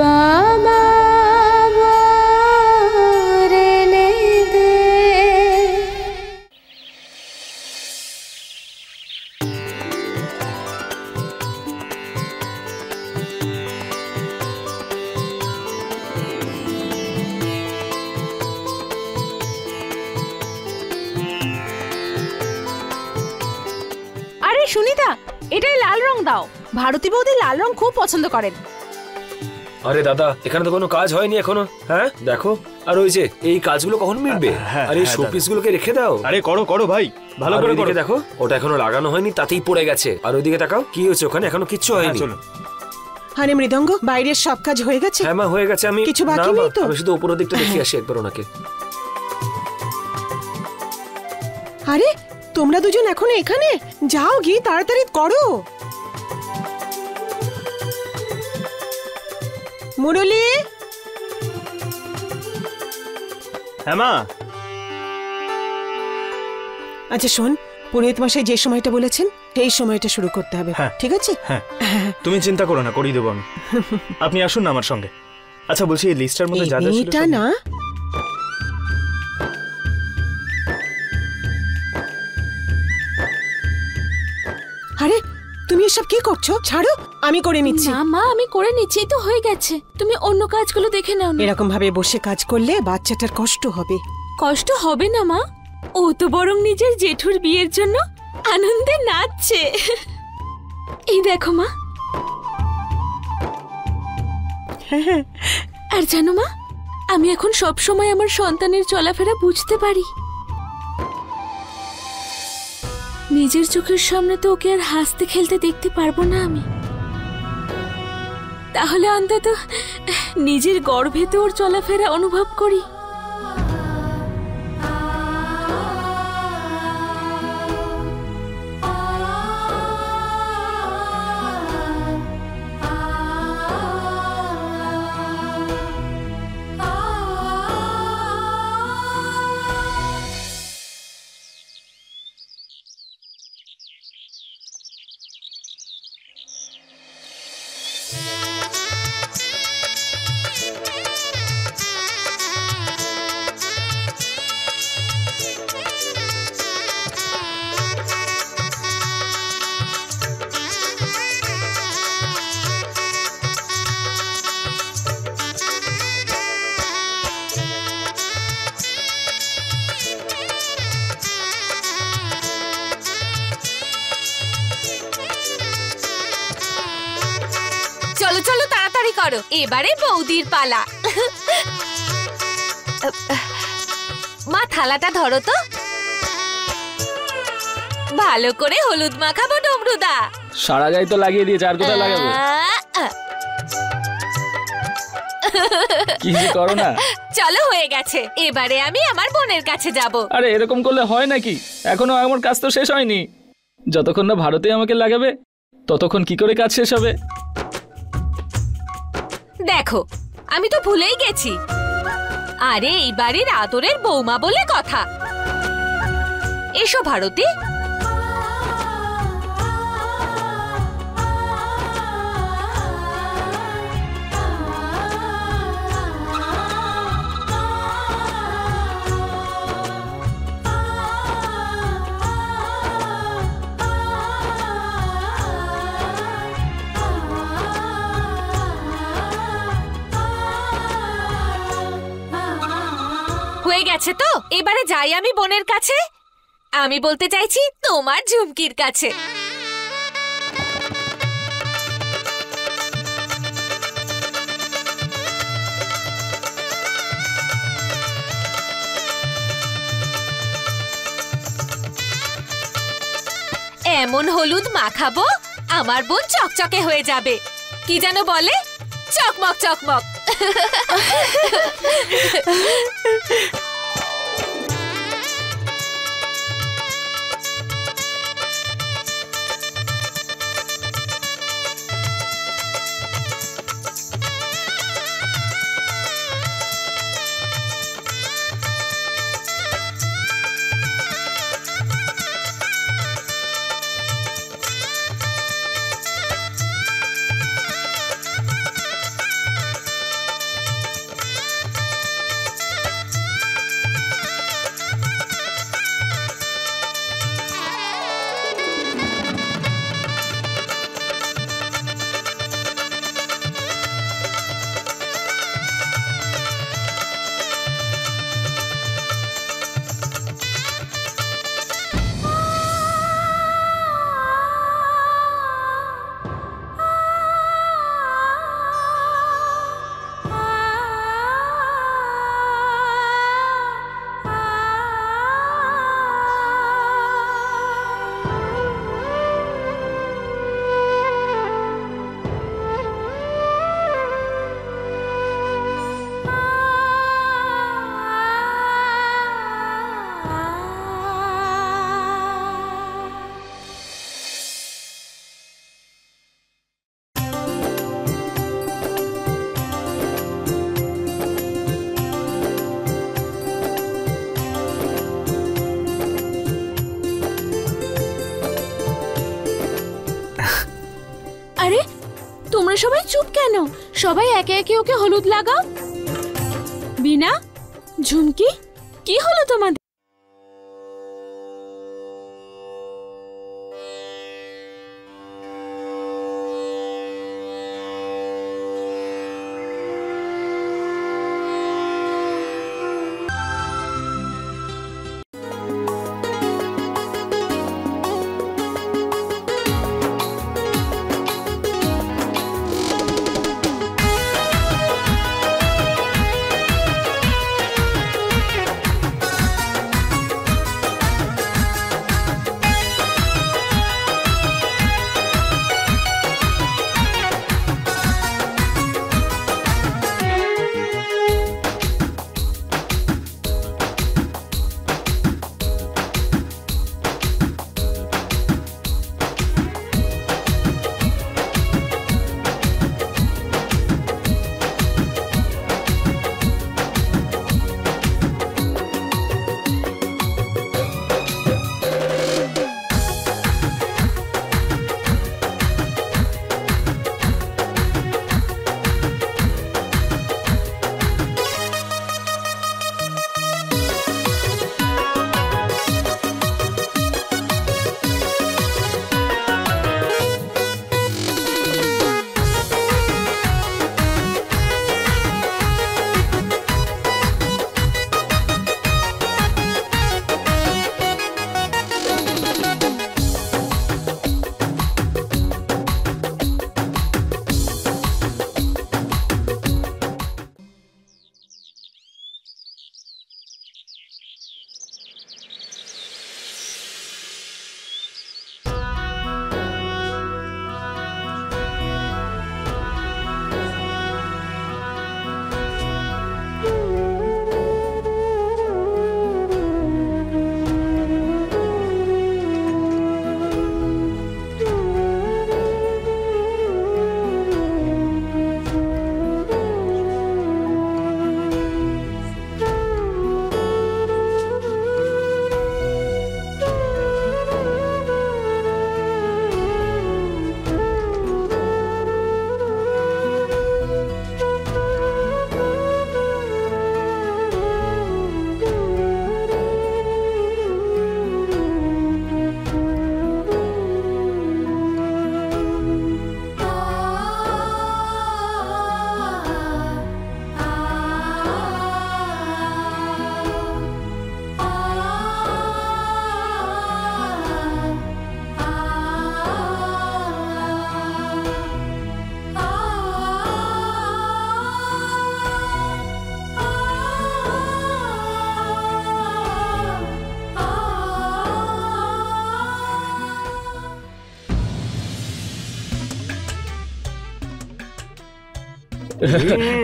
বাবা রে দে। আরে সুনিতা, এটাই লাল রং দাও। ভারতী বৌদি লাল রং খুব পছন্দ করেন। আরে দাদা, এখানে তো কোনো কাজ হয়নি এখনো। হ্যাঁ দেখো, আর ওই যে এই কাজগুলো কখন মিটবে? আর এই শোপিস গুলোকে রেখে দাও। আরে করো করো ভাই, ভালো করে করো। দেখো, ওটা এখনো লাগানো হয়নি, তাতেই পড়ে গেছে। আর ওইদিকে তাকাও, কি হয়েছে ওখানে? এখনো কিচ্ছু হয়নি। চলো। আরে মৃদঙ্গ, বাইরের সব কাজ হয়ে গেছে? হ্যাঁ মা, হয়ে গেছে। আমি কিছু বাকি নেই তো? আমি শুধু উপরের দিকটা দেখে আসি একবার ওনাকে। আরে তোমরা দুজন এখনো এখানে? যাও গিয়ে তাড়াতাড়ি করো। মুরলি, হ্যাঁ মা। আচ্ছা শোন, পুরোহিত মশাই যে সময়টা বলেছেন সেই সময়টা শুরু করতে হবে। হ্যাঁ ঠিক আছে? হ্যাঁ, তুমি চিন্তা করো না, করিয়ে দেবো আমি। আপনি আসুন না আমার সঙ্গে। আচ্ছা বলছি, এই লিস্টের মধ্যে যা যা ছিল এটা না, আরে তুমি এসব কি করছো? ছাড়ো, আমি করে নিচ্ছি। না মা, আমি করে নিচ্ছি, তো হয়ে গেছে। তুমি অন্য কাজগুলো দেখে নাও না। এরকম ভাবে বসে কাজ করলে বাচ্চাটার কষ্ট হবে। কষ্ট হবে না মা, ও তো বরং নিজের জেঠুর বিয়ের জন্য আনন্দে নাচছে। এই দেখো মা। আর জানো মা, আমি এখন সব সময় আমার সন্তানের চলাফেরা বুঝতে পারি। নিজের চোখের সামনে তো ওকে আর হাসতে খেলতে দেখতে পারবো না আমি, তাহলে অন্তত নিজের গর্ভে তো ওর চলাফেরা অনুভব করি। চলো চলো তাড়াতাড়ি করো, এবারে বৌদির পালা। মা থালাটা ধরো তো। ভালো করে হলুদ মাখাবো ডমরুদা। সারা গায়ে তো লাগিয়ে দিয়েছে, আর কোথায় লাগাবো? কি যে করো না। চলো হয়ে গেছে, এবারে আমি আমার বোনের কাছে যাব। আরে এরকম করলে হয় নাকি? এখনো আমার কাজ তো শেষ হয়নি। যতক্ষণ না ভারতে আমাকে লাগাবে ততক্ষণ কি করে কাজ শেষ হবে? দেখো, আমি তো ভুলেই গেছি। আরে এই বাড়ির আদরের বৌমা বলে কথা। এসো ভারতী। হয়ে গেছে তো, এবারে যাই আমি বোনের কাছে। আমি বলতে চাইছি তোমার ঝুমকির কাছে। এমন হলুদ মাখাবো আমার বোন চকচকে হয়ে যাবে। কি যেন বলে, চকমক চকমক। কেন? সবাই একে একে ওকে হলুদ লাগাও। বিনা, ঝুমকি, কি হলো তোমাদের?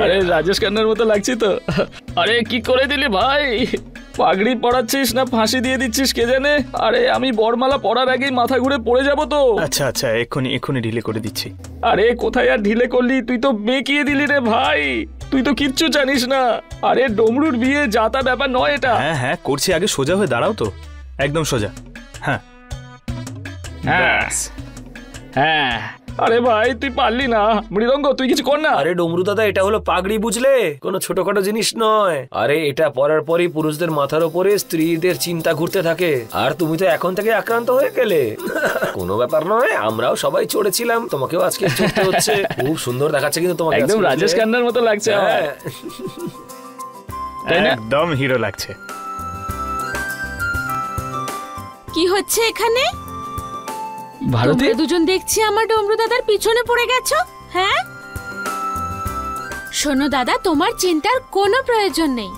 আরে রাজেশ খান্নার মতো লাগছে তো। আরে কি করে দিলি ভাই, পাগড়ি পড়াচ্ছিস না ফাঁসি দিয়ে দিচ্ছিস কে জানে। আরে আমি বরমালা পড়ার আগেই মাথা ঘুরে পড়ে যাব তো। আচ্ছা আচ্ছা, এক্ষুনি ঢিলে করে দিচ্ছি। আরে কোথায় আর ঢিলে করলি, তুই তো বেঁকিয়ে দিলি রে ভাই, তুই তো কিচ্ছু জানিস না। আরে ডমরুর বিয়ে যাতা ব্যাপার নয় এটা। হ্যাঁ হ্যাঁ করছি, আগে সোজা হয়ে দাঁড়াও তো, একদম সোজা। হ্যাঁ হ্যাঁ হ্যাঁ। আরে ভাই তুই পারলি না, মৃদঙ্গ তুই কিছু কর না। আরে ডমরু দাদা, এটা হলো পাগড়ি, বুঝলে, কোনো ছোটখাটো জিনিস নয়। আরে এটা পরার পরই পুরুষদের মাথার উপরে স্ত্রীদের চিন্তা ঘুরতে থাকে, আর তুমি তো এখন থেকে আক্রান্ত হয়ে গেলে। কোনো ব্যাপার নয়, আমরাও সবাই চড়েছিলাম, তোমাকেও আজকে চড়তে হচ্ছে। খুব সুন্দর দেখাচ্ছে কিন্তু তোমাকে, একদম রাজেশ খান্নার মতো লাগছে। তাই না? একদম হিরো লাগছে। কি হচ্ছে এখানে? ভারতী, তোমরা দুজন দেখছি আমার ডমরু দাদার পিছনে পড়ে গেছো। হ্যাঁ শোনো দাদা, তোমার চিন্তার কোনো প্রয়োজন নেই,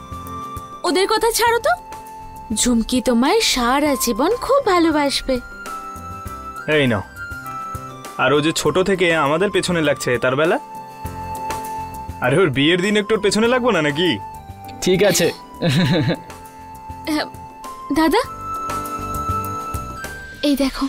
ওদের কথা ছাড়ো তো। ঝুমকি তোমায় সারা জীবন খুব ভালোবাসবে। এই নাও। আর ও যে ছোট থেকে আমাদের পেছনে লাগছে, তার বেলা আরে ওর বিয়ের দিন একটু ওর পেছনে লাগবো না নাকি? ঠিক আছে দাদা এই দেখো,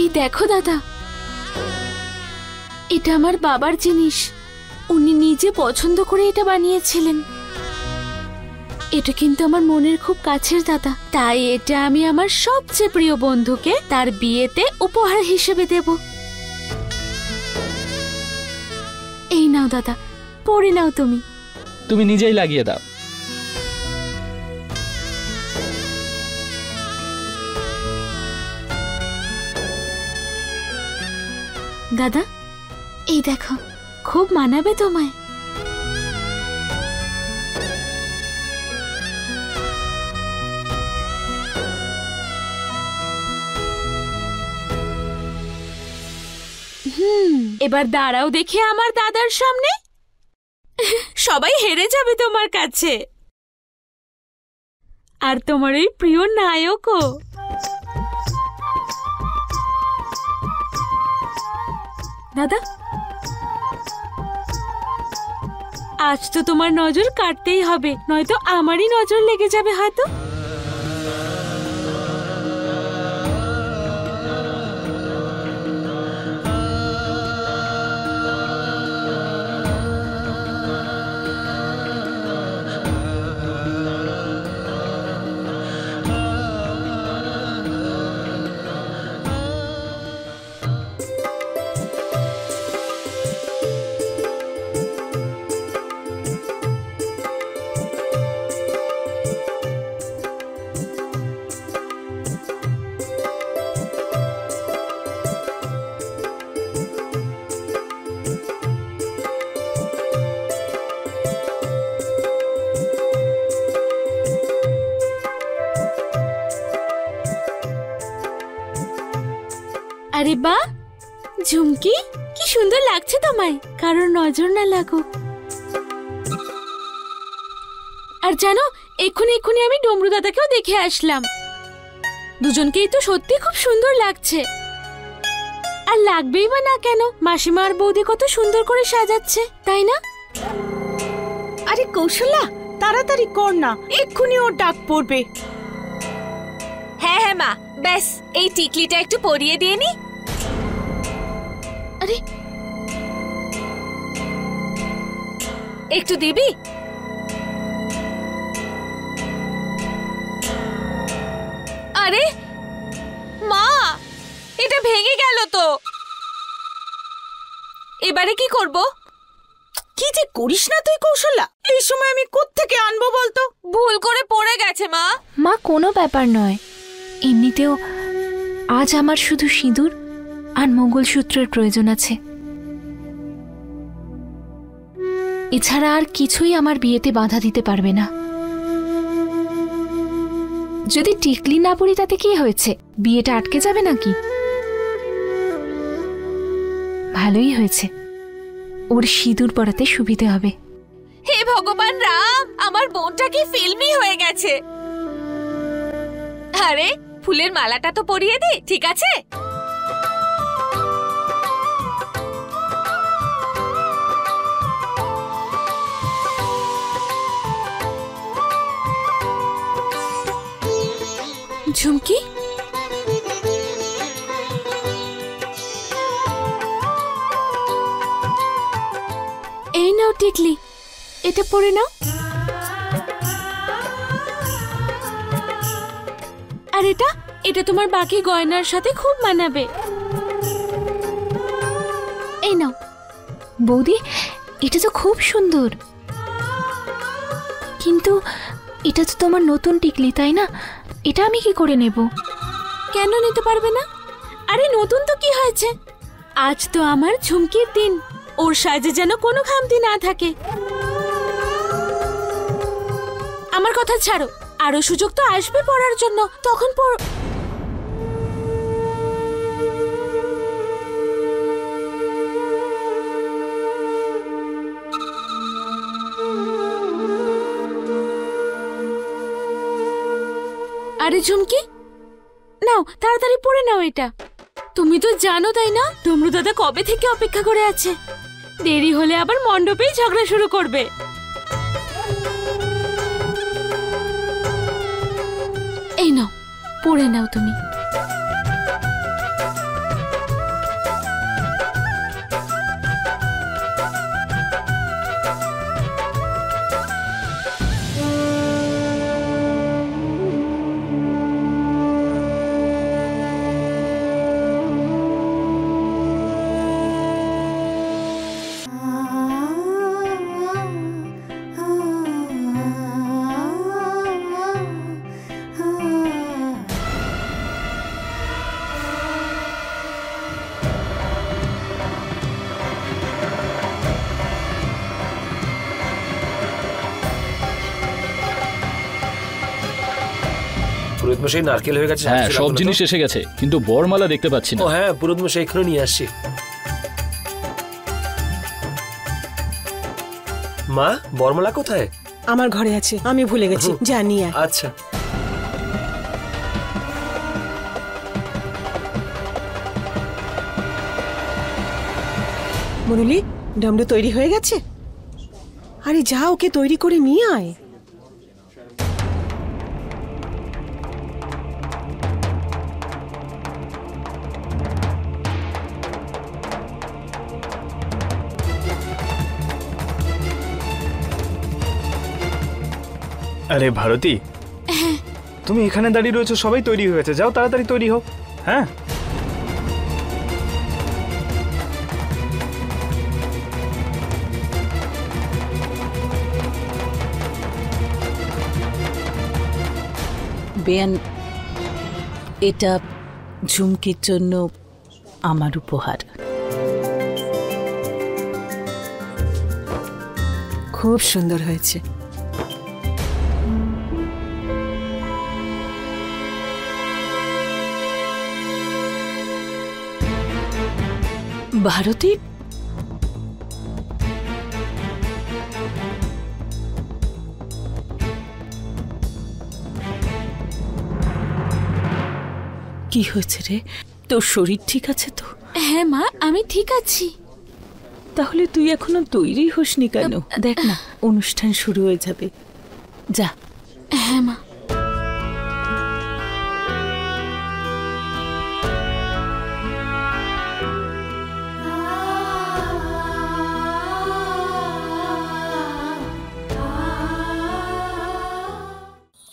এই দেখো দাদা, এটা আমার বাবার জিনিস, উনি নিজে পছন্দ করে এটা বানিয়েছিলেন। এটা কিন্তু আমার মনের খুব কাছের দাদা, তাই এটা আমি আমার সবচেয়ে প্রিয় বন্ধুকে তার বিয়েতে উপহার হিসেবে দেব। এই নাও দাদা, পরে নাও তুমি। তুমি নিজেই লাগিয়ে দাও। দাদা, এই দেখো, খুব মানাবে তোমায়। এবার দাঁড়াও দেখি আমার দাদার সামনে। সবাই হেরে যাবে তোমার কাছে, আর তোমার এই প্রিয় নায়কও। দাদা, আজ তো তোমার নজর কাটতেই হবে, নয়তো আমারই নজর লেগে যাবে হয়তো। আরে বাহ ঝুমকি, কি সুন্দর লাগছে তোমায়, কারোর নজর না লাগুক। আর জানো, এক্ষুনি আমি ডমরু দাদাকেও দেখে আসলাম। দুজনকেই তো সত্যি খুব সুন্দর লাগছে। আর লাগবেই বা না কেন, মাসিমা আর বৌদি কত সুন্দর করে সাজাচ্ছে, তাই না? আরে কৌশল্যা, তাড়াতাড়ি কর না, এক্ষুনি ওর ডাক পড়বে। হ্যাঁ হ্যাঁ মা, ব্যাস এই টিকলিটা একটু পরিয়ে দিয়ে নি। আরে একটু দিবি? আরে মা, এটা ভেঙে গেল তো, এবারে কি করব? কি যে করিস না তুই কৌশল্যা, এই সময় আমি কোত্থেকে আনবো বলতো? ভুল করে পড়ে গেছে মা। মা, কোনো ব্যাপার নয়, এমনিতেও আজ আমার শুধু সিঁদুর আর মঙ্গলসূত্রের প্রয়োজন আছে। এছাড়া আর কিছুই আমার বিয়েতে বাধা দিতে পারবে না। যদি টিকলি না পরি তাতে কি হয়েছে, বিয়েটা আটকে যাবে নাকি? ভালোই হয়েছে, ওর সিঁদুর পরাতে সুবিধে হবে। হে ভগবান রাম, আমার বোনটা কি ফিল্মি হয়ে গেছে। আরে ফুলের মালাটা তো পরিয়ে দে, ঠিক আছে? ঝুমকি, এই নাও টিকলি, এটা পরে নাও। আর এটা তোমার বাকি গয়নার সাথে খুব মানাবে। এই নাও। বৌদি, এটা তো খুব সুন্দর, কিন্তু এটা তো তোমার নতুন টিকলি, তাই না? এটা আমি কি করে নেব? কেন নিতে পারবে না? আরে নতুন তো কি হয়েছে, আজ তো আমার ঝুমকির দিন, ওর সাজে যেন কোনো খামতি না থাকে। আমার কথা ছাড়ো, আরো সুযোগ তো আসবে পড়ার জন্য, তখন আরে ঝুমকি, নাও তাড়াতাড়ি পরে নাও এটা। তুমি তো জানো তাই না, ডমরু দাদা কবে থেকে অপেক্ষা করে আছে, দেরি হলে আবার মণ্ডপেই ঝগড়া শুরু করবে। এই নাও, পরে নাও তুমি। পুরোহিত মশাই নারকেল হয়ে গেছে। হ্যাঁ, সাহায্য সব লাগবে না জিনিস তো? এসে গেছে, কিন্তু বরমালা দেখতে পাচ্ছি না। ও হ্যাঁ, পুরোহিত মশাই এখানে নিয়ে আসছি। মা, বরমালা কোথায়? আমার ঘরে আছে, আমি ভুলে গেছি, যা নিয়ে আয়। আচ্ছা। মনুলি, ডমরু তৈরি হয়ে গেছে? আরে যা, ওকে তৈরি করে নিয়ে আয়। আরে ভারতী, তুমি এখানে দাঁড়িয়ে রয়েছো, সবাই তৈরি হয়ে গেছে, যাও তাড়াতাড়ি তৈরি হোক। হ্যাঁ, বেয়ান, এটা ঝুমকির জন্য আমার উপহার। খুব সুন্দর হয়েছে। ভারতী, কি হয়েছে রে? তোর শরীর ঠিক আছে তো? হ্যাঁ মা, আমি ঠিক আছি। তাহলে তুই এখনো তৈরি হসনি কেন? দেখ না, অনুষ্ঠান শুরু হয়ে যাবে, যা। হ্যাঁ মা।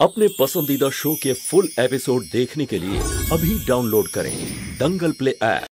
अपने पसंदीदा शो के फुल एपिसोड देखने के लिए अभी डाउनलोड करें दंगल प्ले ऐप।